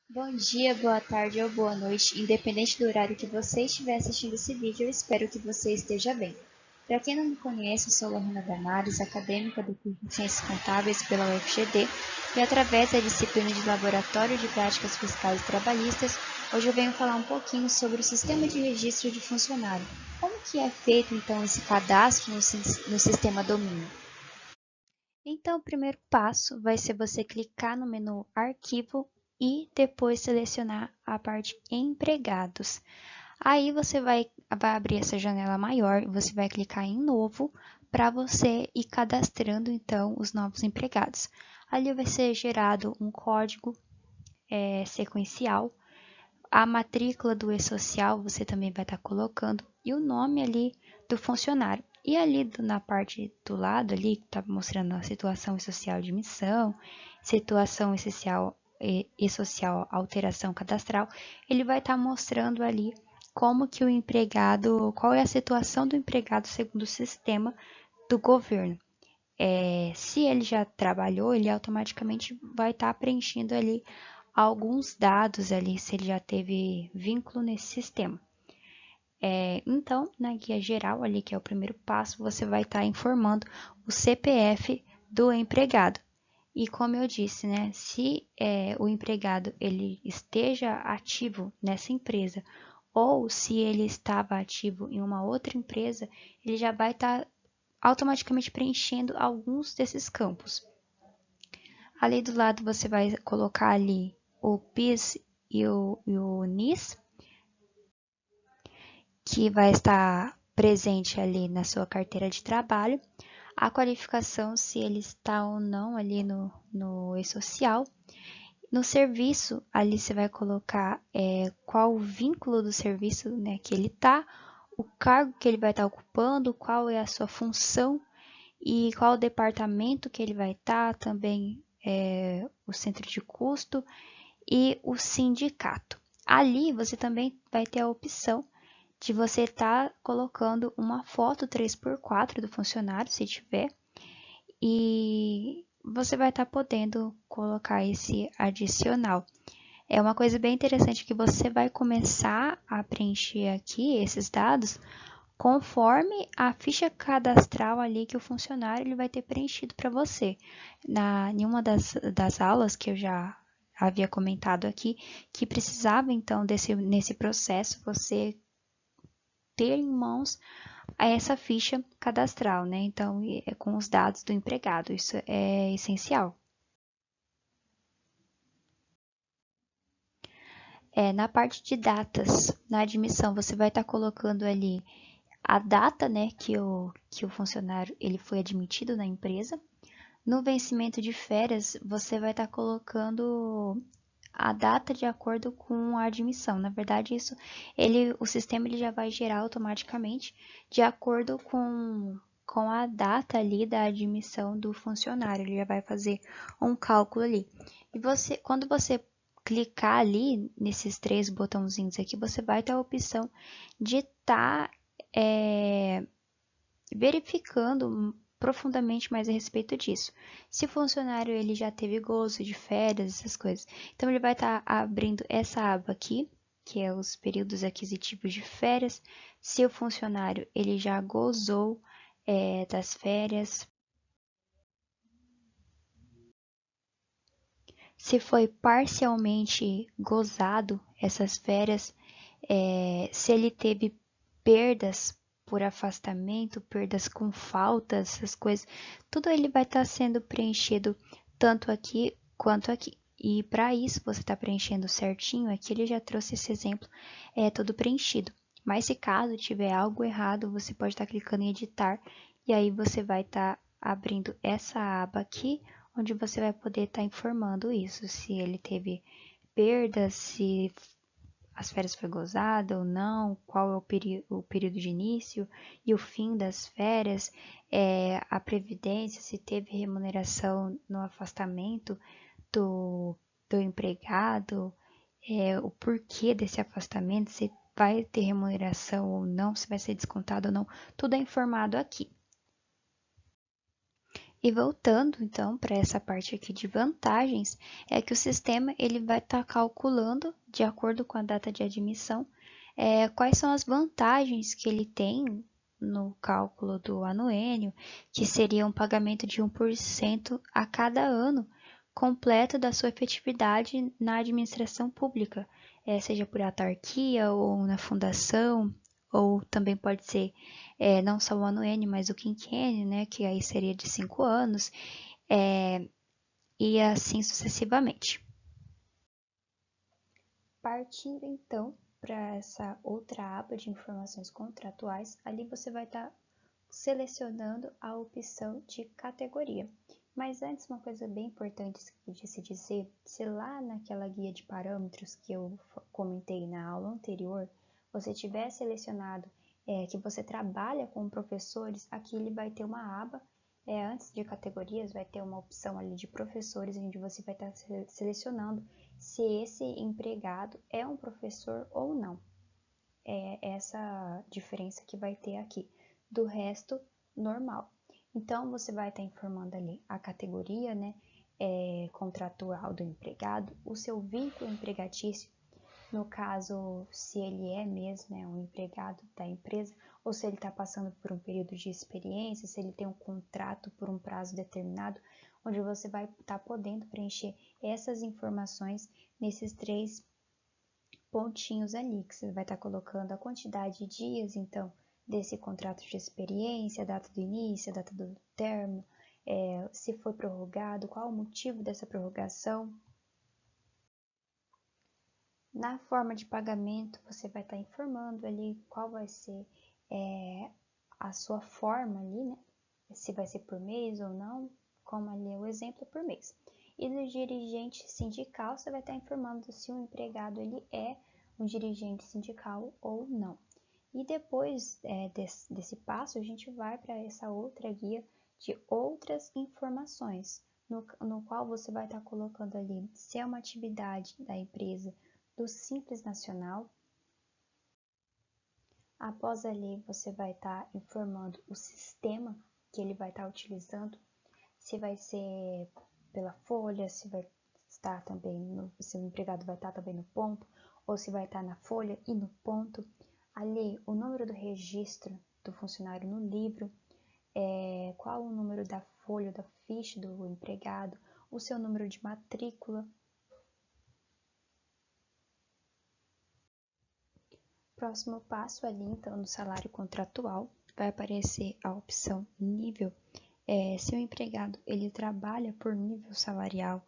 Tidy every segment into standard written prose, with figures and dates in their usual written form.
Bom dia, boa tarde ou boa noite, independente do horário que você estiver assistindo esse vídeo, eu espero que você esteja bem. Para quem não me conhece, eu sou Lorena Damares, acadêmica do curso de Ciências Contábeis pela UFGD, e através da disciplina de Laboratório de Práticas Fiscais e Trabalhistas, hoje eu venho falar um pouquinho sobre o sistema de registro de funcionário. Como que é feito então esse cadastro no sistema Domínio? Então, o primeiro passo vai ser você clicar no menu Arquivo e depois selecionar a parte Empregados. Aí você vai abrir essa janela maior e você vai clicar em Novo para você ir cadastrando então os novos empregados. Ali vai ser gerado um código sequencial, a matrícula do e-social você também vai estar colocando e o nome ali do funcionário. E ali na parte do lado ali, que está mostrando a situação social de missão, situação essencial e social, alteração cadastral, ele vai estar mostrando ali como que o empregado, qual é a situação do empregado segundo o sistema do governo. Se ele já trabalhou, ele automaticamente vai estar preenchendo ali alguns dados ali, se ele já teve vínculo nesse sistema. Então, na guia geral ali, que é o primeiro passo, você vai estar informando o CPF do empregado. E como eu disse, né, se o empregado ele esteja ativo nessa empresa ou se ele estava ativo em uma outra empresa, ele já vai estar automaticamente preenchendo alguns desses campos. Ali do lado você vai colocar ali o PIS e o NIS, que vai estar presente ali na sua carteira de trabalho, a qualificação, se ele está ou não ali no e-social. No serviço, ali você vai colocar qual o vínculo do serviço, né, que ele está, o cargo que ele vai estar ocupando, qual é a sua função e qual o departamento que ele vai estar, também o centro de custo e o sindicato. Ali você também vai ter a opção de você estar colocando uma foto 3x4 do funcionário, se tiver, e você vai estar podendo colocar esse adicional. É uma coisa bem interessante que você vai começar a preencher aqui esses dados conforme a ficha cadastral ali que o funcionário ele vai ter preenchido para você. Em uma das aulas que eu já havia comentado aqui, que precisava então nesse processo você ter em mãos essa ficha cadastral, né? Então, com os dados do empregado, isso é essencial. Na parte de datas, na admissão, você vai estar colocando ali a data, né, que o funcionário ele foi admitido na empresa. No vencimento de férias, você vai estar colocando a data de acordo com a admissão. Na verdade, o sistema ele já vai gerar automaticamente de acordo com a data ali da admissão do funcionário. Ele já vai fazer um cálculo ali. E quando você clicar ali nesses três botãozinhos aqui, você vai ter a opção de estar verificando profundamente mais a respeito disso. Se o funcionário ele já teve gozo de férias, essas coisas, então ele vai estar abrindo essa aba aqui, que é os períodos aquisitivos de férias. Se o funcionário ele já gozou das férias, se foi parcialmente gozado essas férias, se ele teve perdas por afastamento, perdas com faltas, essas coisas, tudo ele vai estar sendo preenchido tanto aqui quanto aqui. E para isso você está preenchendo certinho, aqui ele já trouxe esse exemplo, todo preenchido. Mas se caso tiver algo errado, você pode estar clicando em editar e aí você vai estar abrindo essa aba aqui, onde você vai poder estar informando isso, se ele teve perdas, se as férias foi gozada ou não, qual é o período de início e o fim das férias, a previdência, se teve remuneração no afastamento do empregado, o porquê desse afastamento, se vai ter remuneração ou não, se vai ser descontado ou não, tudo é informado aqui. E voltando então para essa parte aqui de vantagens, é que o sistema ele vai estar calculando, de acordo com a data de admissão, quais são as vantagens que ele tem no cálculo do anuênio, que seria um pagamento de 1% a cada ano, completo da sua efetividade na administração pública, seja por autarquia ou na fundação, ou também pode ser não só o anuênio, mas o quinquênio, né, que aí seria de 5 anos, e assim sucessivamente. Partindo então para essa outra aba de informações contratuais, ali você vai estar selecionando a opção de categoria. Mas antes, uma coisa bem importante de se dizer, se lá naquela guia de parâmetros que eu comentei na aula anterior, você tiver selecionado que você trabalha com professores, aqui ele vai ter uma aba, antes de categorias, vai ter uma opção ali de professores, onde você vai estar selecionando se esse empregado é um professor ou não. É essa diferença que vai ter aqui. Do resto, normal. Então, você vai estar informando ali a categoria, né, contratual do empregado, o seu vínculo empregatício, no caso, se ele é mesmo um empregado da empresa, ou se ele está passando por um período de experiência, se ele tem um contrato por um prazo determinado, onde você vai estar podendo preencher essas informações nesses 3 pontinhos ali, que você vai estar colocando a quantidade de dias, então, desse contrato de experiência, a data do início, a data do término, se foi prorrogado, qual o motivo dessa prorrogação. Na forma de pagamento, você vai estar informando ali qual vai ser a sua forma ali, né? Se vai ser por mês ou não, como ali é o exemplo por mês. E no dirigente sindical, você vai estar informando se o empregado ele é um dirigente sindical ou não. E depois desse passo, a gente vai para essa outra guia de outras informações, no qual você vai estar colocando ali se é uma atividade da empresa do Simples Nacional. Após ali, você vai estar informando o sistema que ele vai estar utilizando, se vai ser pela folha, se vai estar também, se o empregado vai estar também no ponto, ou se vai estar na folha e no ponto. Ali, o número do registro do funcionário no livro, qual o número da folha, da ficha do empregado, o seu número de matrícula. Próximo passo ali, então, no salário contratual, vai aparecer a opção nível, se o empregado ele trabalha por nível salarial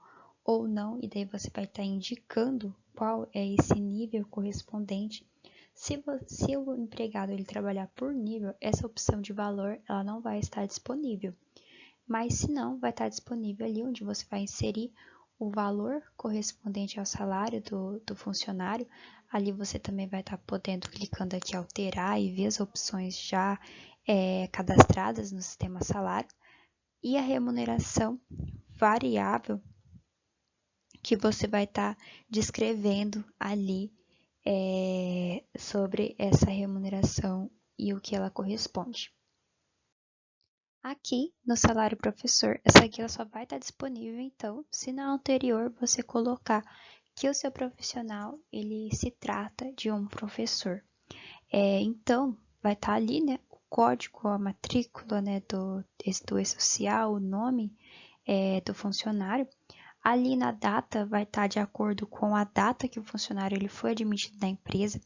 ou não, e daí você vai estar indicando qual é esse nível correspondente. Se o empregado ele trabalhar por nível, essa opção de valor ela não vai estar disponível, mas se não, vai estar disponível ali onde você vai inserir o valor correspondente ao salário do funcionário. Ali você também vai estar podendo, clicando aqui, alterar e ver as opções já cadastradas no sistema salário. E a remuneração variável que você vai estar descrevendo ali sobre essa remuneração e o que ela corresponde. Aqui no salário professor, essa aqui ela só vai estar disponível, então, se na anterior você colocar que o seu profissional ele se trata de um professor. Então, vai estar ali, né, o código, a matrícula, né, do E-Social, o nome do funcionário. Ali na data vai estar de acordo com a data que o funcionário ele foi admitido na empresa.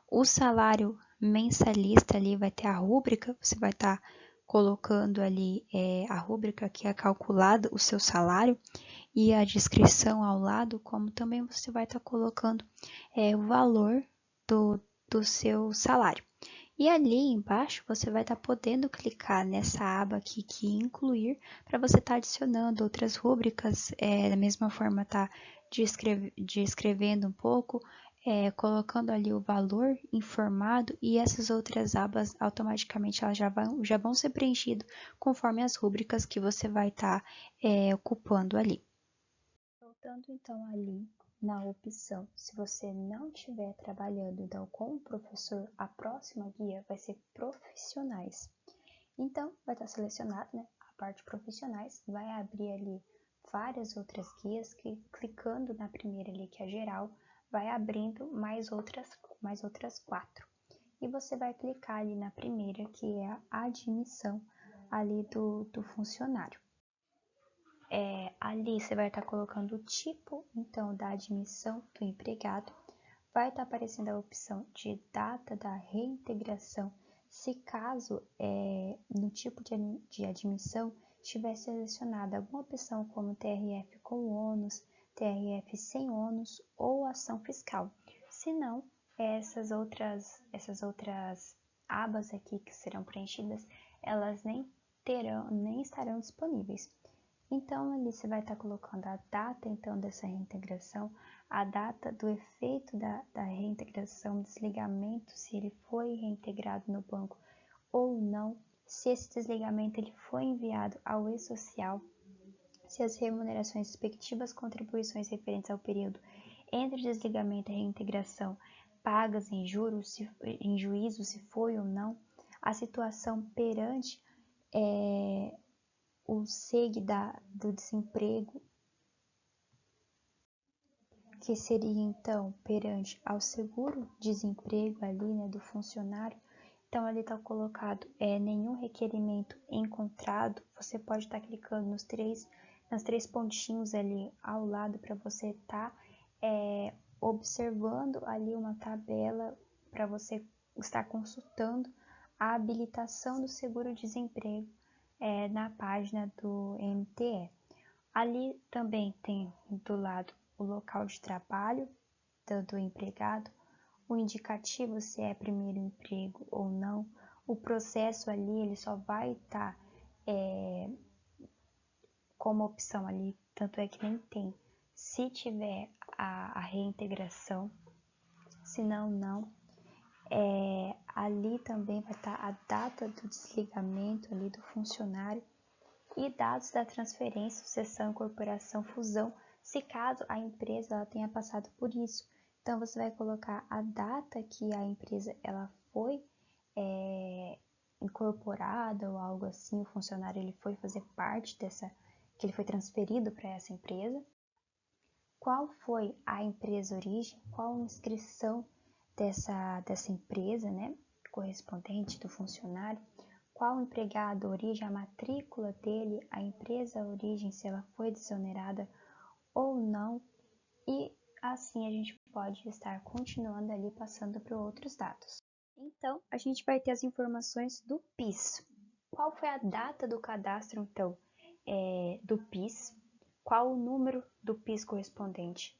O salário mensalista ali vai ter a rúbrica, você vai estar colocando ali a rúbrica que é calculado o seu salário e a descrição ao lado, como também você vai estar colocando o valor do seu salário. E ali embaixo você vai estar podendo clicar nessa aba aqui que incluir para você estar adicionando outras rúbricas, da mesma forma tá descrevendo um pouco, colocando ali o valor informado, e essas outras abas automaticamente elas já vão ser preenchidas conforme as rúbricas que você vai estar ocupando ali. Voltando então ali na opção, se você não estiver trabalhando então com o professor, a próxima guia vai ser profissionais. Então vai estar selecionado, né, a parte profissionais, vai abrir ali várias outras guias que, clicando na primeira ali, que é geral, vai abrindo mais outras 4. E você vai clicar ali na primeira, que é a admissão ali do funcionário. Ali você vai estar colocando o tipo, então, da admissão do empregado. Vai estar aparecendo a opção de data da reintegração, se caso no tipo de admissão estiver selecionada alguma opção como TRF com ônus, TRF sem ônus ou ação fiscal. Se não, essas outras abas aqui que serão preenchidas, elas nem estarão disponíveis. Então, ali você vai estar colocando a data, então, dessa reintegração, a data do efeito da reintegração, desligamento, se ele foi reintegrado no banco ou não, se esse desligamento ele foi enviado ao e-social, se as remunerações respectivas contribuições referentes ao período entre desligamento e reintegração pagas em juros, em juízo, se foi ou não, a situação perante o SEG do desemprego, que seria então perante ao seguro-desemprego ali, né, do funcionário. Então ali está colocado nenhum requerimento encontrado. Você pode estar clicando nos três pontinhos ali ao lado para você estar observando ali uma tabela para você estar consultando a habilitação do seguro-desemprego na página do MTE. Ali também tem do lado o local de trabalho do empregado, o indicativo se é primeiro emprego ou não, o processo ali ele só vai estar como opção ali, tanto é que nem tem, se tiver a reintegração, se não. Ali também vai estar a data do desligamento ali do funcionário e dados da transferência, sucessão, incorporação, fusão, se caso a empresa ela tenha passado por isso. Então, você vai colocar a data que a empresa ela foi incorporada ou algo assim, o funcionário ele foi fazer parte que ele foi transferido para essa empresa. Qual foi a empresa origem, qual a inscrição dessa empresa, né, correspondente do funcionário, qual o empregado origem, a matrícula dele, a empresa origem, se ela foi desonerada ou não, e assim a gente pode estar continuando ali passando para outros dados. Então, a gente vai ter as informações do PIS. Qual foi a data do cadastro, então, do PIS? Qual o número do PIS correspondente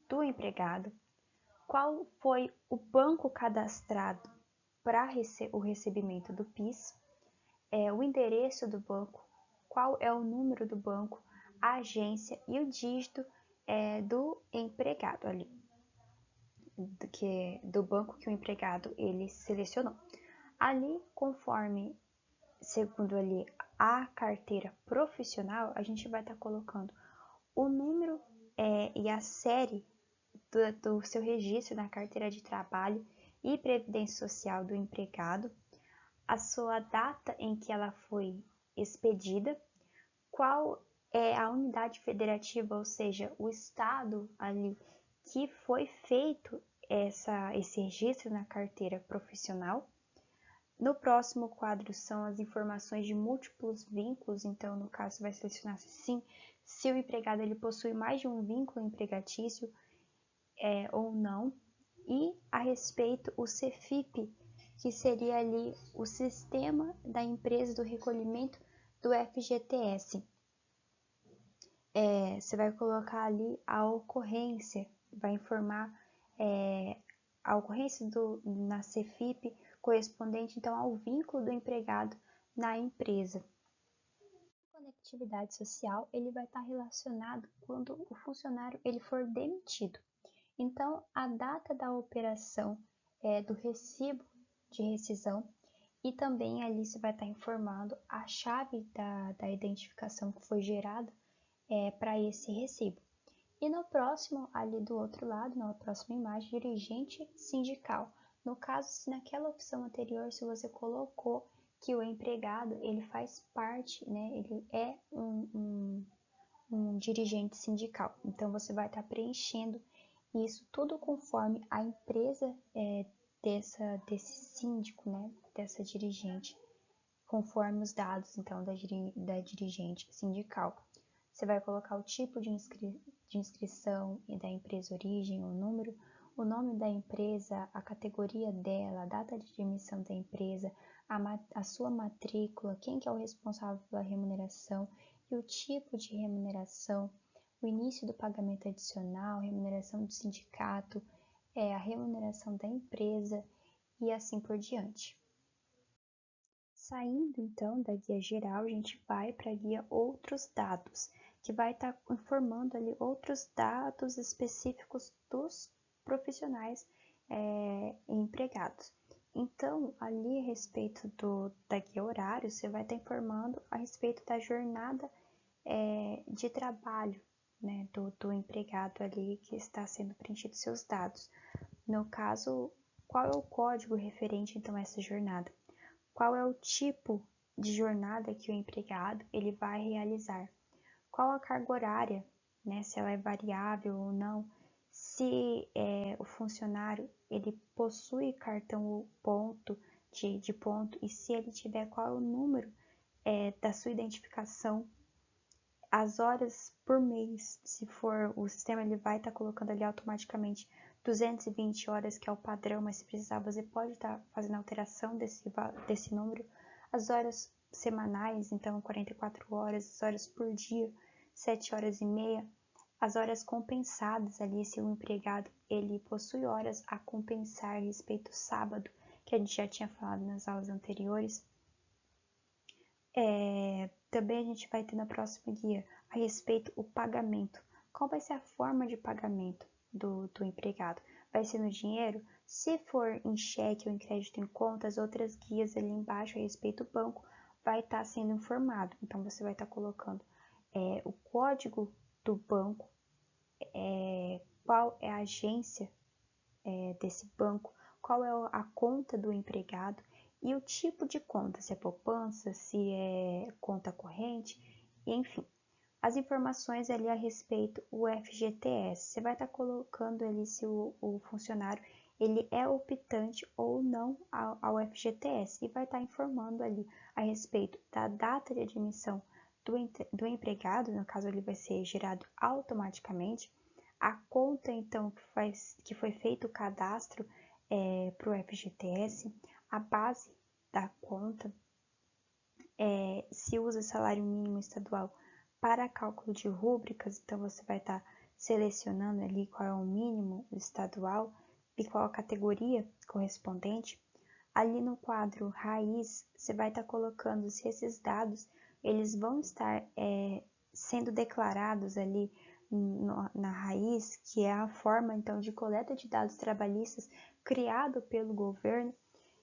do empregado? Qual foi o banco cadastrado para o recebimento do PIS? O endereço do banco, qual é o número do banco, a agência e o dígito do empregado ali, do banco que o empregado ele selecionou. Ali, conforme, segundo ali a carteira profissional, a gente vai estar colocando o número e a série do seu registro na carteira de trabalho e previdência social do empregado, a sua data em que ela foi expedida, qual é a unidade federativa, ou seja, o estado ali que foi feito esse registro na carteira profissional. No próximo quadro são as informações de múltiplos vínculos, então no caso você vai selecionar se o empregado ele possui mais de um vínculo empregatício ou não, e a respeito o CEFIP, que seria ali o sistema da empresa do recolhimento do FGTS. Você vai colocar ali a ocorrência, vai informar a ocorrência na CEFIP correspondente então ao vínculo do empregado na empresa. A conectividade social ele vai estar relacionado quando o funcionário ele for demitido. Então, a data da operação do recibo de rescisão e também ali você vai estar informando a chave da identificação que foi gerada para esse recibo. E no próximo, ali do outro lado, na próxima imagem, dirigente sindical. No caso, se naquela opção anterior, se você colocou que o empregado ele faz parte, né? Ele é um dirigente sindical. Então, você vai estar preenchendo isso tudo conforme a empresa desse síndico, né? Dessa dirigente, conforme os dados, então, da dirigente sindical. Você vai colocar o tipo de inscrição e da empresa origem, o nome da empresa, a categoria dela, a data de admissão da empresa, a sua matrícula, quem que é o responsável pela remuneração e o tipo de remuneração, o início do pagamento adicional, remuneração do sindicato, a remuneração da empresa e assim por diante. Saindo então da guia geral, a gente vai para a guia outros dados, que vai estar informando ali outros dados específicos dos profissionais empregados. Então, ali a respeito da guia horário, você vai estar informando a respeito da jornada de trabalho, né, do empregado ali que está sendo preenchido seus dados. No caso, qual é o código referente então a essa jornada? Qual é o tipo de jornada que o empregado ele vai realizar? Qual a carga horária, né, se ela é variável ou não? Se o funcionário ele possui cartão ponto de ponto e se ele tiver, qual é o número da sua identificação? As horas por mês, se for o sistema, ele vai estar colocando ali automaticamente 220 horas, que é o padrão, mas se precisar, você pode estar fazendo alteração desse número. As horas semanais, então 44 horas, as horas por dia, 7 horas e meia. As horas compensadas ali, se o empregado ele possui horas a compensar a respeito do sábado, que a gente já tinha falado nas aulas anteriores. Também a gente vai ter na próxima guia a respeito do pagamento. Qual vai ser a forma de pagamento do empregado? Vai ser no dinheiro? Se for em cheque ou em crédito em conta, as outras guias ali embaixo a respeito do banco vai estar sendo informado. Então, você vai estar colocando o código do banco, qual é a agência desse banco, qual é a conta do empregado e o tipo de conta, se é poupança, se é conta corrente, enfim. As informações ali a respeito do FGTS, você vai estar colocando ali se o funcionário ele é optante ou não ao FGTS e vai estar informando ali a respeito da data de admissão do empregado, no caso ele vai ser gerado automaticamente, a conta então que foi feito o cadastro para o FGTS, a base da conta, se usa salário mínimo estadual para cálculo de rúbricas, então você vai estar selecionando ali qual é o mínimo estadual e qual a categoria correspondente. Ali no quadro raiz, você vai estar colocando se esses dados eles vão estar sendo declarados ali na raiz, que é a forma então de coleta de dados trabalhistas criado pelo governo,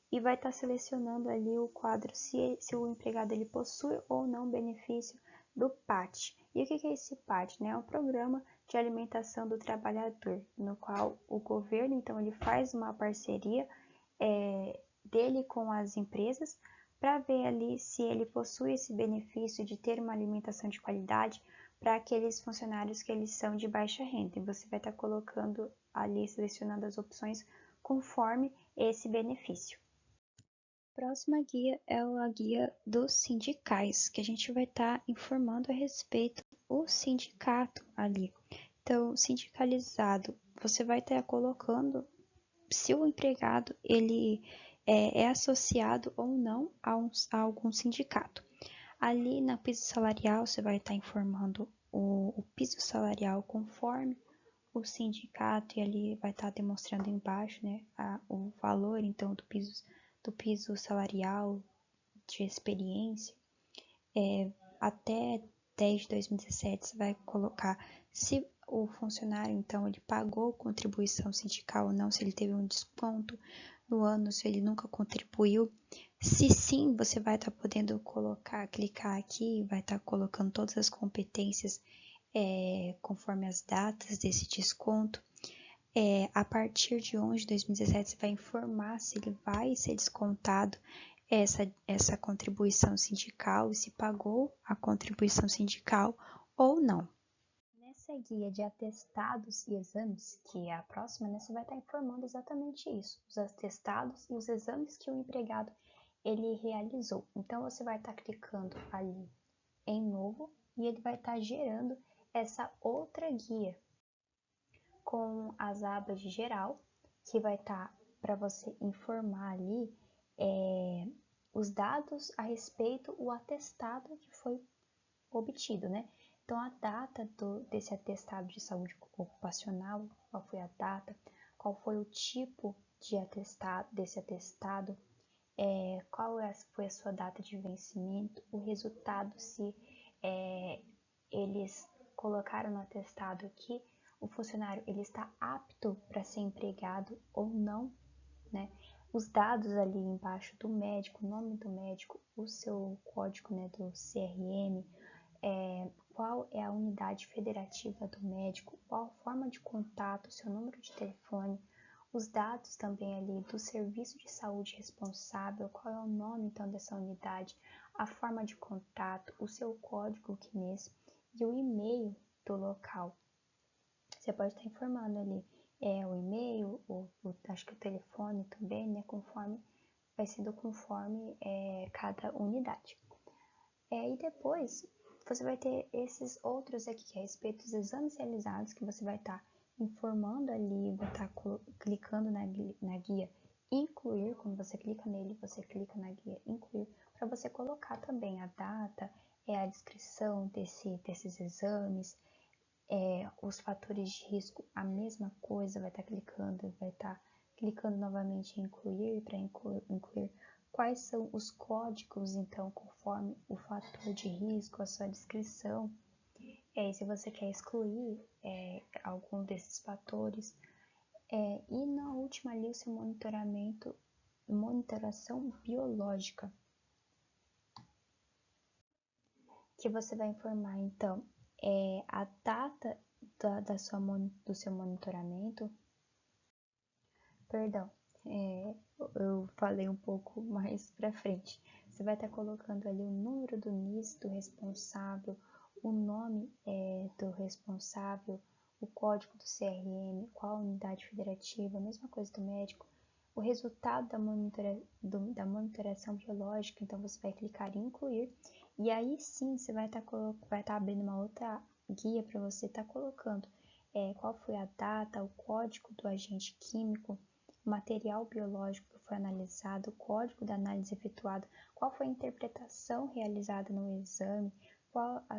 e vai estar selecionando ali o quadro se o empregado ele possui ou não benefício do PAT. E o que é esse PAT? Né? É um programa de alimentação do trabalhador, no qual o governo então ele faz uma parceria dele com as empresas para ver ali se ele possui esse benefício de ter uma alimentação de qualidade para aqueles funcionários que eles são de baixa renda. E você vai estar colocando ali, selecionando as opções conforme esse benefício. A próxima guia é a guia dos sindicais, que a gente vai estar informando a respeito do sindicato ali. Então, sindicalizado, você vai estar colocando se o empregado ele é associado ou não a algum sindicato. Ali na piso salarial, você vai estar informando o piso salarial conforme o sindicato, e ali vai estar demonstrando embaixo, né, o valor então do piso salarial de experiência. Até 10 de 2017 você vai colocar se o funcionário então ele pagou contribuição sindical ou não, se ele teve um desconto no ano, se ele nunca contribuiu. Se sim, você vai estar podendo clicar aqui, vai estar colocando todas as competências conforme as datas desse desconto. A partir de 11 de 2017 você vai informar se ele vai ser descontado essa contribuição sindical e se pagou a contribuição sindical ou não. Nessa guia de atestados e exames, que é a próxima, né, você vai estar informando exatamente isso, os atestados e os exames que o empregado ele realizou. Então, você vai estar clicando ali em novo e ele vai estar gerando essa outra guia com as abas de geral, que vai estar para você informar ali os dados a respeito do atestado que foi obtido, né? Então, a data desse atestado de saúde ocupacional, qual foi a data, qual foi o tipo de atestado, desse atestado, qual foi a sua data de vencimento, o resultado, se eles colocaram no atestado que o funcionário ele está apto para ser empregado ou não, né? Os dados ali embaixo do médico, o nome do médico, o seu código, né, do CRM, qual é a unidade federativa do médico, qual a forma de contato, seu número de telefone, os dados também ali do serviço de saúde responsável, qual é o nome então dessa unidade, a forma de contato, o seu código CNIS e o e-mail do local. Você pode estar informando ali o e-mail, acho que o telefone também, né, conforme vai sendo conforme cada unidade. E depois você vai ter esses outros aqui, que é a respeito dos exames realizados, que você vai estar informando ali, vai estar clicando na guia incluir, quando você clica nele, você clica na guia incluir, para você colocar também a data, a descrição desses exames, os fatores de risco, a mesma coisa, vai estar clicando novamente em incluir, para incluir quais são os códigos, então, conforme o fator de risco, a sua descrição. E se você quer excluir algum desses fatores. E na última ali, o seu monitoração biológica, que você vai informar, então, a data do seu monitoramento. Perdão, eu falei um pouco mais para frente. Você vai estar colocando ali o número do NIS do responsável, o nome do responsável, o código do CRM, qual unidade federativa, a mesma coisa do médico, o resultado da monitoração biológica, então você vai clicar em incluir, e aí sim você vai estar abrindo uma outra guia para você estar colocando qual foi a data, o código do agente químico, o material biológico que foi analisado, o código da análise efetuada, qual foi a interpretação realizada no exame,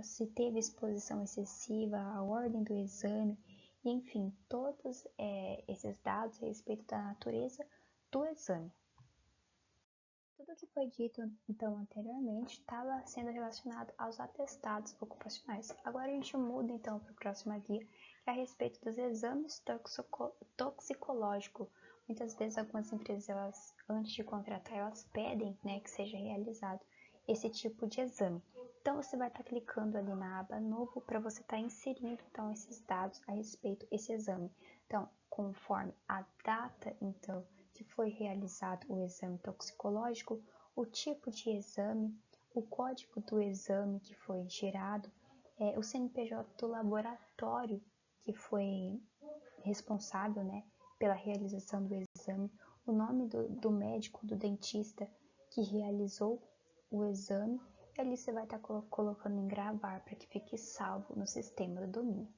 se teve exposição excessiva, a ordem do exame, enfim, todos esses dados a respeito da natureza do exame. Tudo que foi dito, então, anteriormente, estava sendo relacionado aos atestados ocupacionais. Agora a gente muda, então, para a próxima guia, que é a respeito dos exames toxicológicos. Muitas vezes, algumas empresas, antes de contratar, elas pedem, né, que seja realizado esse tipo de exame. Então, você vai estar clicando ali na aba Novo para você estar inserindo, então, esses dados a respeito desse exame. Então, conforme a data, então, que foi realizado o exame toxicológico, o tipo de exame, o código do exame que foi gerado, o CNPJ do laboratório que foi responsável, né, pela realização do exame, o nome do médico, do dentista que realizou o exame, e ali você vai estar colocando em gravar para que fique salvo no sistema do domínio.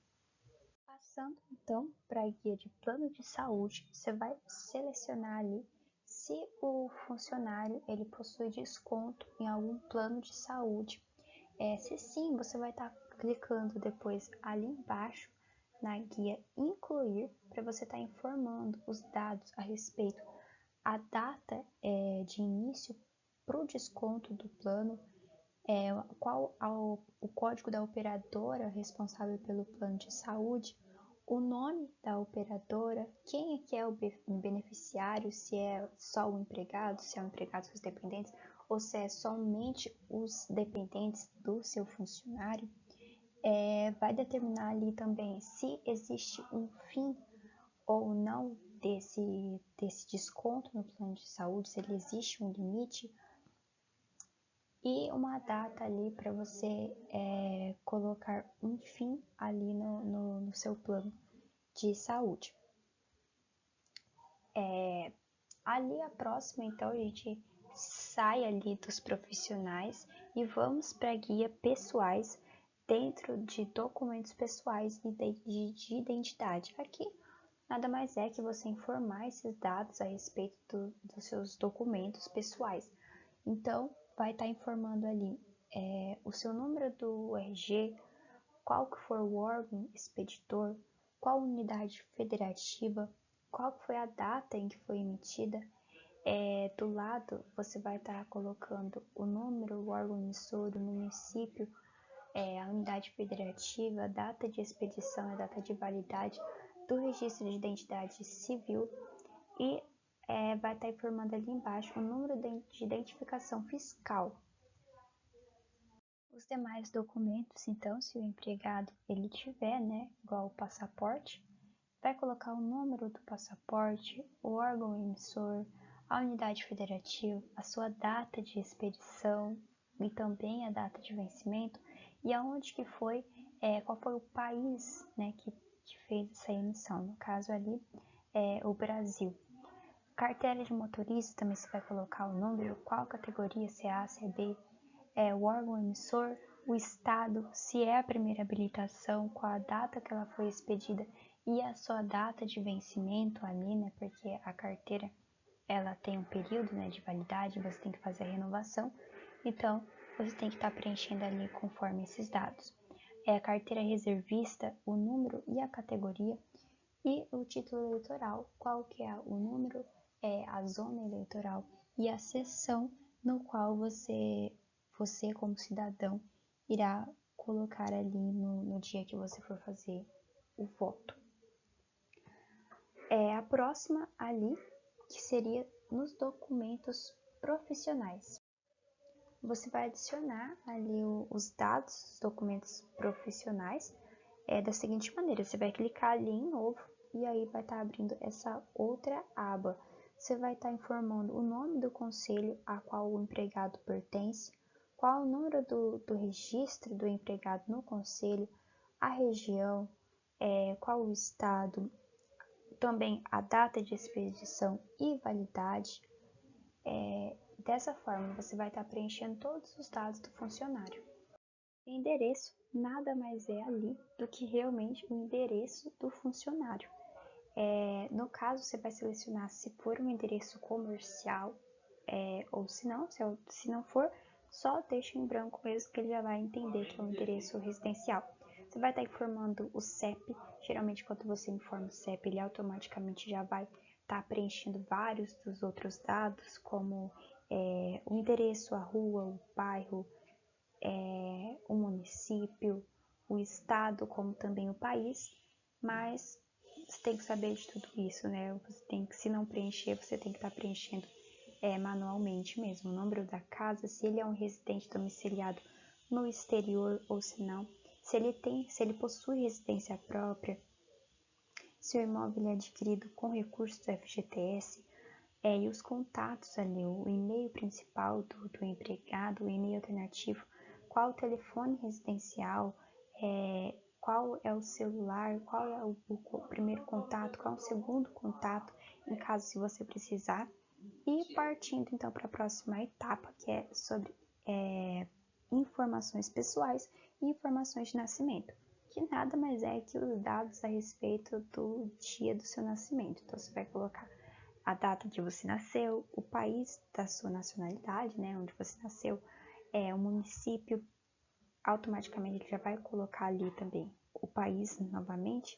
Passando então para a guia de plano de saúde, você vai selecionar ali se o funcionário ele possui desconto em algum plano de saúde. Se sim, você vai estar clicando depois ali embaixo na guia incluir para você estar informando os dados a respeito a data de início para o desconto do plano, qual o código da operadora responsável pelo plano de saúde, o nome da operadora, quem é que é o beneficiário, se é só o empregado, se é o empregado e os dependentes, ou se é somente os dependentes do seu funcionário. Vai determinar ali também se existe um fim ou não desse desconto no plano de saúde, se ele existe um limite. e uma data ali para você colocar um fim ali no seu plano de saúde. Ali a próxima, então, a gente sai ali dos profissionais e vamos para a guia pessoais dentro de documentos pessoais e de identidade. Aqui nada mais é que você informar esses dados a respeito dos seus documentos pessoais. Então, vai estar informando ali o seu número do RG, qual que for o órgão expeditor, qual unidade federativa, qual que foi a data em que foi emitida. Do lado, você vai estar colocando o número, o órgão emissor, o município, a unidade federativa, a data de expedição, a data de validade do registro de identidade civil e vai estar informando ali embaixo o número de identificação fiscal. Os demais documentos, então, se o empregado ele tiver, igual o passaporte, vai colocar o número do passaporte, o órgão emissor, a unidade federativa, a sua data de expedição e também a data de vencimento e aonde que foi, qual foi o país, que fez essa emissão. No caso ali, o Brasil. Carteira de motorista também você vai colocar o número, qual categoria, se é A, se é B, o órgão emissor, o estado, se é a primeira habilitação, qual a data que ela foi expedida e a sua data de vencimento ali, porque a carteira ela tem um período, de validade, você tem que fazer a renovação, então você tem que estar preenchendo ali conforme esses dados. A carteira reservista, o número e a categoria e o título eleitoral, qual que é o número, a zona eleitoral e a seção no qual você como cidadão irá colocar ali no dia que você for fazer o voto. A próxima ali, que seria nos documentos profissionais. Você vai adicionar ali os dados dos documentos profissionais da seguinte maneira, você vai clicar ali em novo e aí vai estar abrindo essa outra aba. Você vai estar informando o nome do conselho a qual o empregado pertence, qual o número do registro do empregado no conselho, a região, qual o estado, também a data de expedição e validade. Dessa forma, você vai estar preenchendo todos os dados do funcionário. O endereço nada mais é ali do que realmente o endereço do funcionário. No caso, você vai selecionar se for um endereço comercial ou se não for, só deixa em branco mesmo que ele já vai entender que é um endereço residencial. Você vai estar informando o CEP, geralmente quando você informa o CEP, ele automaticamente já vai estar preenchendo vários dos outros dados, como o endereço, a rua, o bairro, o município, o estado, como também o país, mas você tem que saber de tudo isso, Você tem que, se não preencher, você tem que estar preenchendo manualmente mesmo. O número da casa, se ele é um residente domiciliado no exterior ou se não, se ele possui residência própria, se o imóvel é adquirido com recursos do FGTS, e os contatos ali, o e-mail principal do empregado, o e-mail alternativo, qual o telefone residencial, qual é o celular, qual é o primeiro contato, qual é o segundo contato, em caso se você precisar. E partindo então para a próxima etapa, que é sobre informações pessoais e informações de nascimento, que nada mais é que os dados a respeito do dia do seu nascimento. Então você vai colocar a data de você nasceu, o país da sua nacionalidade, onde você nasceu, o município, automaticamente ele já vai colocar ali também o país novamente,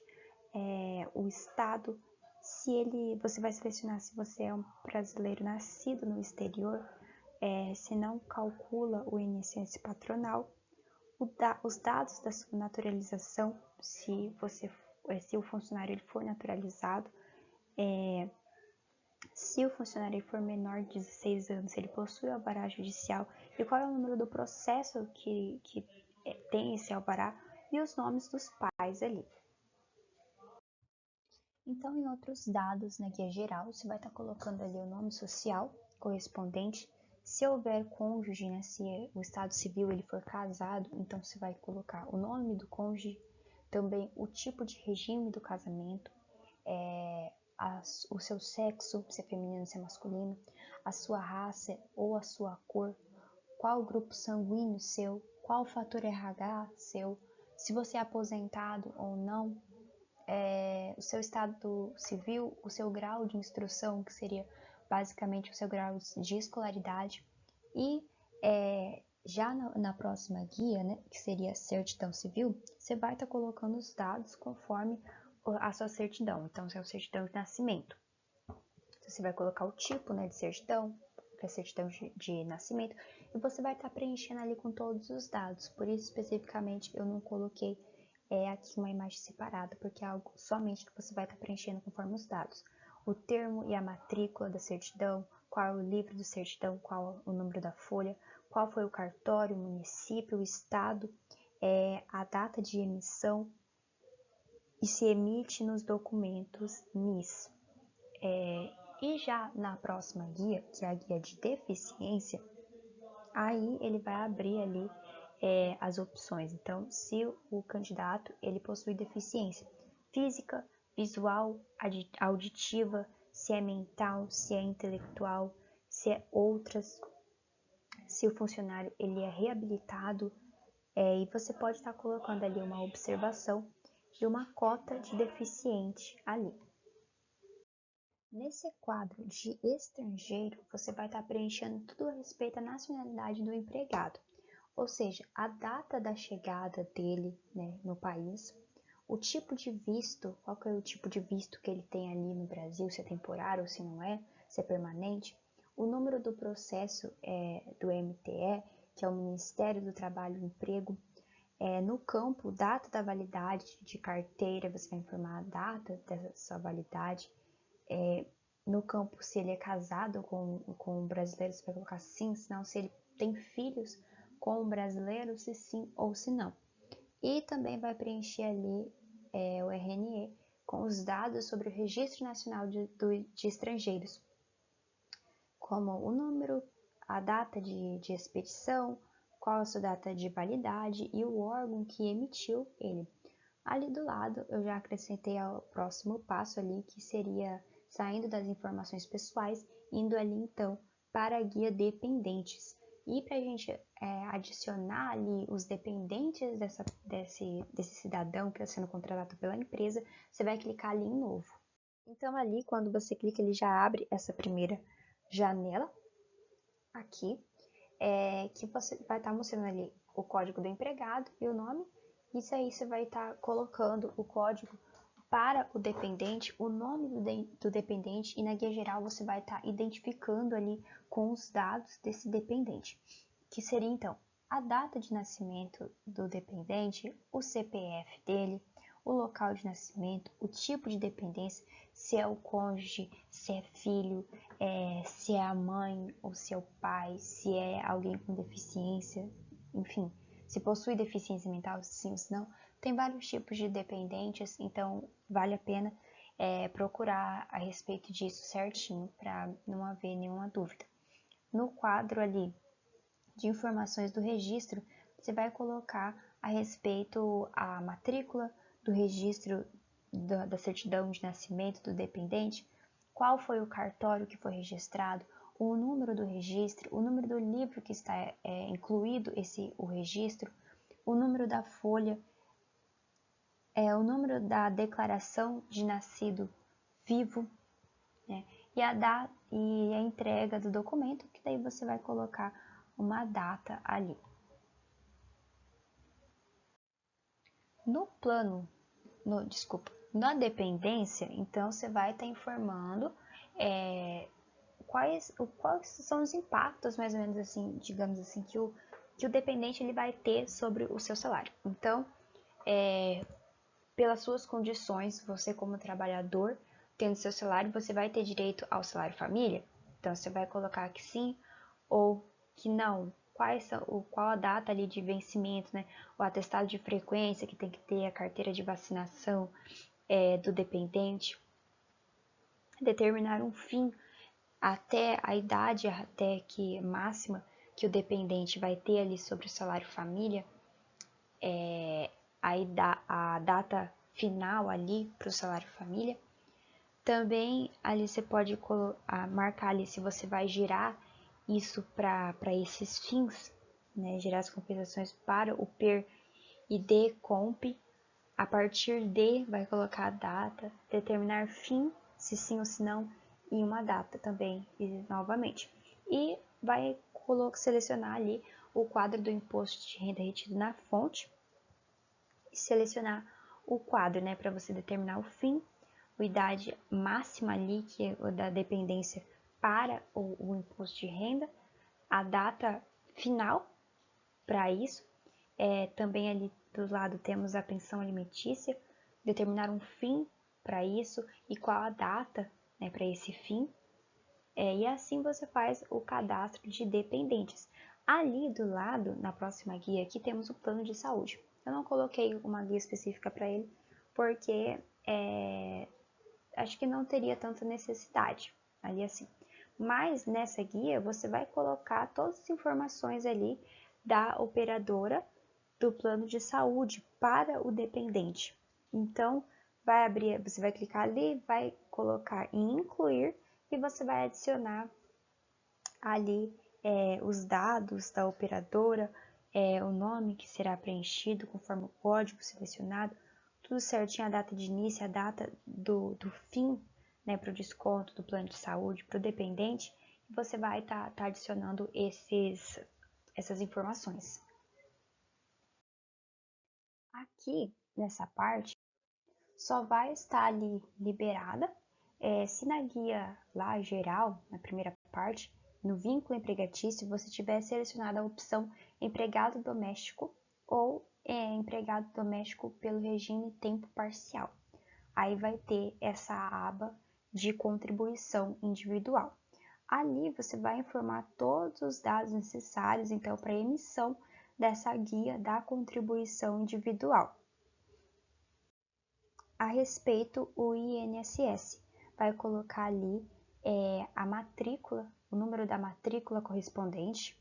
o estado, você vai selecionar se você é um brasileiro nascido no exterior, se não calcula o INSS patronal, os dados da sua naturalização, se o funcionário ele for naturalizado, se o funcionário for menor de 16 anos, ele possui alvará judicial e qual é o número do processo que tem esse alvará e os nomes dos pais ali. Então, em outros dados na guia geral, você vai estar colocando ali o nome social correspondente, Se houver cônjuge, né, se o estado civil ele for casado, então você vai colocar o nome do cônjuge, também o tipo de regime do casamento, o seu sexo, se é feminino, se é masculino, a sua raça ou a sua cor, qual grupo sanguíneo seu, qual fator RH seu, se você é aposentado ou não, o seu estado civil, o seu grau de instrução, que seria basicamente o seu grau de escolaridade, e já na próxima guia, né, que seria certidão civil, você vai estar colocando os dados conforme a sua certidão, então seu certidão de nascimento. Você vai colocar o tipo, né, de certidão, que é certidão de nascimento, e você vai estar preenchendo ali com todos os dados. Por isso, especificamente, eu não coloquei aqui uma imagem separada, porque é algo somente que você vai estar preenchendo conforme os dados. O termo e a matrícula da certidão, qual é o livro de certidão, qual é o número da folha, qual foi o cartório, o município, o estado, a data de emissão e se emite nos documentos NIS. E já na próxima guia, que é a guia de deficiência, aí ele vai abrir ali as opções. Então, se o candidato ele possui deficiência física, visual, auditiva, se é mental, se é intelectual, se é outras, se o funcionário ele é reabilitado, e você pode estar colocando ali uma observação de uma cota de deficiente ali. Nesse quadro de estrangeiro, você vai estar preenchendo tudo a respeito da nacionalidade do empregado, ou seja, a data da chegada dele, né, no país, o tipo de visto, qual que é o tipo de visto que ele tem ali no Brasil, se é temporário ou se não é, se é permanente, o número do processo do MTE, que é o Ministério do Trabalho e Emprego, no campo, data da validade de carteira, você vai informar a data dessa validade. No campo, se ele é casado com um brasileiro, você vai colocar sim, se não, se ele tem filhos com um brasileiro, se sim ou se não. E também vai preencher ali o RNE com os dados sobre o Registro Nacional de Estrangeiros, como o número, a data de expedição, qual a sua data de validade e o órgão que emitiu ele. Ali do lado, eu já acrescentei ao próximo passo ali, que seria saindo das informações pessoais, indo ali então para a guia dependentes. E para a gente adicionar ali os dependentes desse cidadão que está sendo contratado pela empresa, você vai clicar ali em novo. Então ali, quando você clica, ele já abre essa primeira janela aqui, que você vai estar mostrando ali o código do empregado e o nome. Isso aí você vai estar colocando o código para o dependente, o nome do dependente, e na guia geral você vai estar identificando ali com os dados desse dependente, que seria então a data de nascimento do dependente, o CPF dele, o local de nascimento, o tipo de dependência, se é o cônjuge, se é filho, se é a mãe ou se é o pai, se é alguém com deficiência, enfim, se possui deficiência mental, sim ou se não. Tem vários tipos de dependentes, então vale a pena procurar a respeito disso certinho para não haver nenhuma dúvida. No quadro ali de informações do registro, você vai colocar a respeito a matrícula do registro da certidão de nascimento do dependente, qual foi o cartório que foi registrado, o número do registro, o número do livro que está incluído o registro, o número da folha, o número da declaração de nascido vivo, né? E a entrega do documento, que daí você vai colocar uma data ali. No plano, na dependência, então você vai estar informando quais são os impactos, mais ou menos assim, digamos assim, que o dependente ele vai ter sobre o seu salário. Então, pelas suas condições, você como trabalhador, tendo seu salário, você vai ter direito ao salário família? Então, você vai colocar que sim ou que não. Qual a data ali de vencimento, né? O atestado de frequência que tem que ter, a carteira de vacinação do dependente. Determinar um fim até a idade até que máxima que o dependente vai ter ali sobre o salário família, a data final ali para o salário família. Também ali você pode marcar ali se você vai girar isso para esses fins, né? Girar as compensações para o PER e DCOMP. A partir de, vai colocar a data, determinar fim, se sim ou se não, e uma data também, e novamente. E vai selecionar ali o quadro do imposto de renda retido na fonte, e selecionar o quadro, né, para você determinar o fim, a idade máxima ali, que é o da dependência para o imposto de renda, a data final para isso, também ali do lado temos a pensão alimentícia, determinar um fim para isso e qual a data, né, para esse fim. E assim você faz o cadastro de dependentes. Ali do lado, na próxima guia aqui, temos o plano de saúde. Eu não coloquei uma guia específica para ele, porque acho que não teria tanta necessidade ali assim. Mas nessa guia você vai colocar todas as informações ali da operadora do plano de saúde para o dependente. Então, vai abrir, você vai clicar ali, vai colocar em incluir e você vai adicionar ali os dados da operadora, o nome que será preenchido conforme o código selecionado, tudo certinho, a data de início, a data do fim, né, para o desconto do plano de saúde para o dependente, e você vai estar adicionando essas informações. Aqui, nessa parte, só vai estar ali liberada se na guia lá geral, na primeira parte, no vínculo empregatício, você tiver selecionado a opção empregado doméstico ou empregado doméstico pelo regime tempo parcial. Aí vai ter essa aba de contribuição individual. Ali você vai informar todos os dados necessários, então, para a emissão dessa guia da contribuição individual. A respeito, o INSS vai colocar ali a matrícula, o número da matrícula correspondente,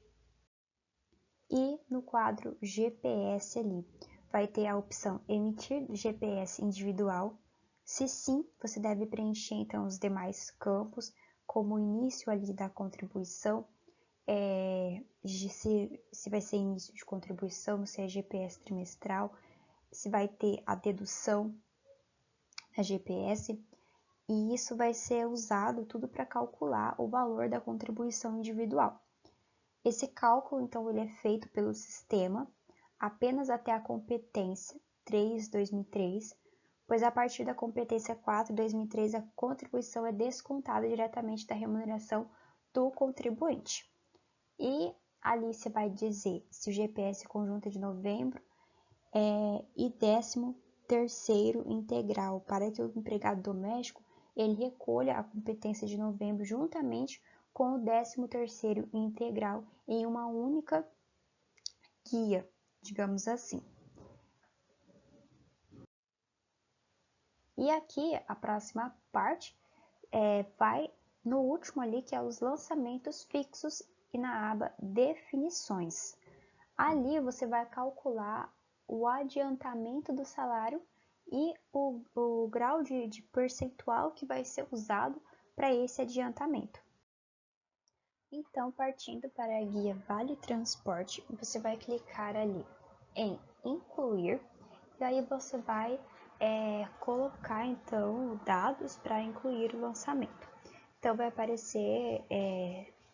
e no quadro GPS ali vai ter a opção emitir GPS individual. Se sim, você deve preencher então os demais campos, como o início ali da contribuição, se vai ser início de contribuição, se é GPS trimestral, se vai ter a dedução, a GPS, e isso vai ser usado tudo para calcular o valor da contribuição individual. Esse cálculo, então, ele é feito pelo sistema apenas até a competência 3/2003, pois a partir da competência 4/2003 a contribuição é descontada diretamente da remuneração do contribuinte. E ali você vai dizer se o GPS conjunto é de novembro e 13º integral, para que o empregado doméstico ele recolha a competência de novembro juntamente com o 13º integral em uma única guia, digamos assim. E aqui a próxima parte vai no último ali, que é os lançamentos fixos, e na aba definições. Ali você vai calcular o adiantamento do salário e o grau de percentual que vai ser usado para esse adiantamento. Então, partindo para a guia Vale Transporte, você vai clicar ali em incluir, e aí você vai colocar então dados para incluir o lançamento. Então vai aparecer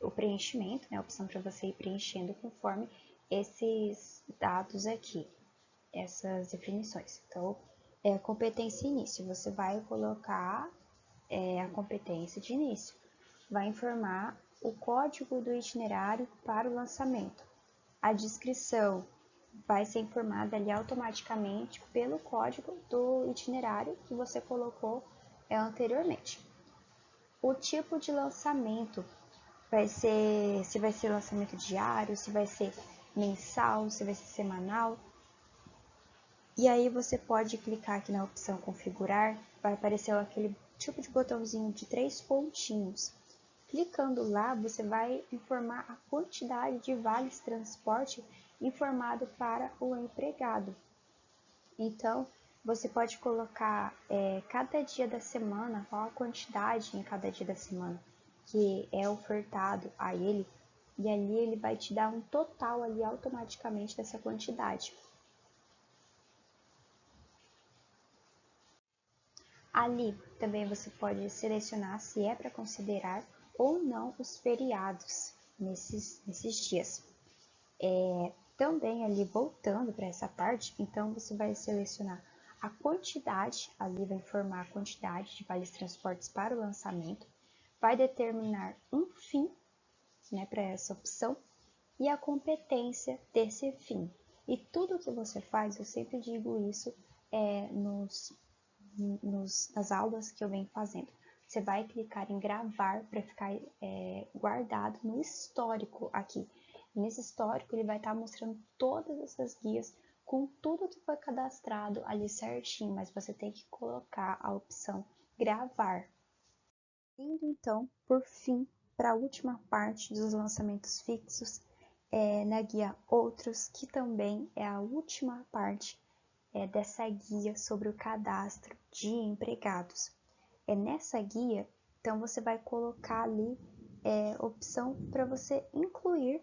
o preenchimento, né, a opção para você ir preenchendo conforme esses dados aqui, essas definições. Então, competência início, você vai colocar a competência de início, vai informar o código do itinerário para o lançamento. A descrição vai ser informada ali automaticamente pelo código do itinerário que você colocou anteriormente. O tipo de lançamento vai ser, se vai ser lançamento diário, se vai ser mensal, se vai ser semanal. E aí você pode clicar aqui na opção configurar, vai aparecer aquele tipo de botãozinho de 3 pontinhos. Clicando lá, você vai informar a quantidade de vales transporte informado para o empregado. Então, você pode colocar cada dia da semana, qual a quantidade em cada dia da semana que é ofertado a ele, e ali ele vai te dar um total ali automaticamente dessa quantidade. Ali também você pode selecionar se é para considerar ou não os feriados nesses dias. Também ali voltando para essa parte, então você vai selecionar a quantidade, ali vai informar a quantidade de vales transportes para o lançamento, vai determinar um fim, né, para essa opção e a competência desse fim. E tudo que você faz, eu sempre digo isso nas aulas que eu venho fazendo. Você vai clicar em gravar para ficar guardado no histórico aqui. E nesse histórico ele vai estar mostrando todas essas guias com tudo que foi cadastrado ali certinho, mas você tem que colocar a opção gravar. Indo então, por fim, para a última parte dos lançamentos fixos, na guia Outros, que também é a última parte dessa guia sobre o cadastro de empregados. Nessa guia, então você vai colocar ali opção para você incluir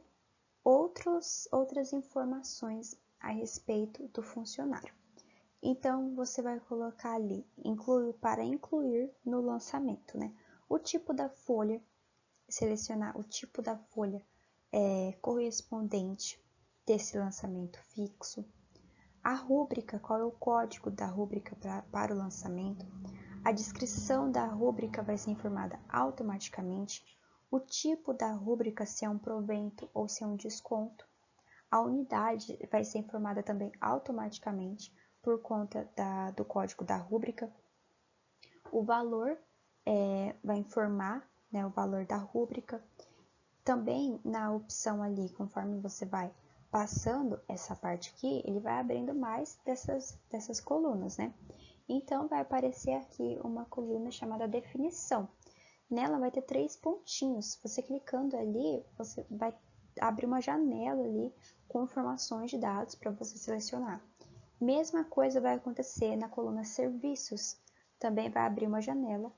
outras informações a respeito do funcionário. Então, você vai colocar ali, para incluir no lançamento, né? O tipo da folha, selecionar o tipo da folha correspondente desse lançamento fixo. A rúbrica, qual é o código da rúbrica para o lançamento. A descrição da rúbrica vai ser informada automaticamente. O tipo da rúbrica, se é um provento ou se é um desconto. A unidade vai ser informada também automaticamente por conta do código da rúbrica. O valor vai informar, né, o valor da rúbrica. Também na opção ali, conforme você vai passando essa parte aqui, ele vai abrindo mais dessas colunas, né? Então, vai aparecer aqui uma coluna chamada definição. Nela vai ter 3 pontinhos. Você clicando ali, você vai abrir uma janela ali com informações de dados para você selecionar. Mesma coisa vai acontecer na coluna serviços. Também vai abrir uma janela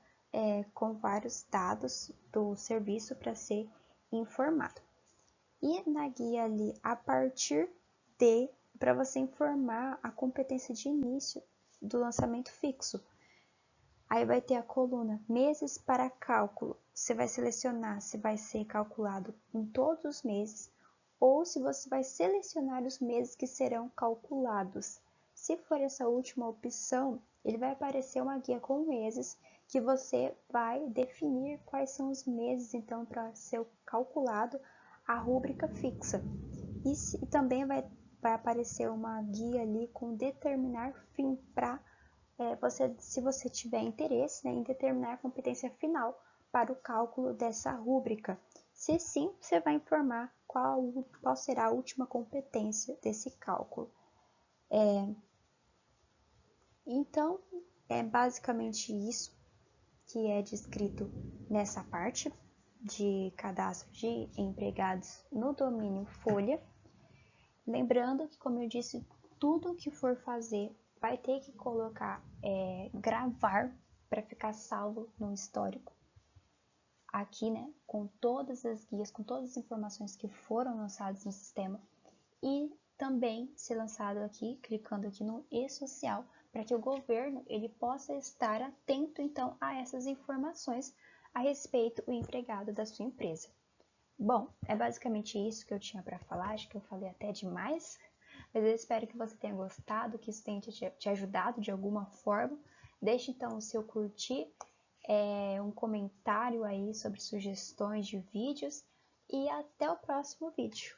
com vários dados do serviço para ser informado. E na guia ali, a partir de, para você informar a competência de início do lançamento fixo. Aí vai ter a coluna meses para cálculo. Você vai selecionar se vai ser calculado em todos os meses ou se você vai selecionar os meses que serão calculados. Se for essa última opção, ele vai aparecer uma guia com meses que você vai definir quais são os meses então para ser calculado a rúbrica fixa. E também vai aparecer uma guia ali com determinar fim para se você tiver interesse, né, em determinar a competência final para o cálculo dessa rúbrica. Se sim, você vai informar qual será a última competência desse cálculo. Então, é basicamente isso que é descrito nessa parte de cadastro de empregados no domínio Folha. Lembrando que, como eu disse, tudo que for fazer vai ter que colocar, gravar para ficar salvo no histórico. Aqui, né, com todas as guias, com todas as informações que foram lançadas no sistema e também ser lançado aqui, clicando aqui no e-social, para que o governo ele possa estar atento então a essas informações a respeito do empregado da sua empresa. Bom, é basicamente isso que eu tinha para falar, acho que eu falei até demais, mas eu espero que você tenha gostado, que isso tenha te ajudado de alguma forma. Deixe então o seu curtir, um comentário aí sobre sugestões de vídeos e até o próximo vídeo.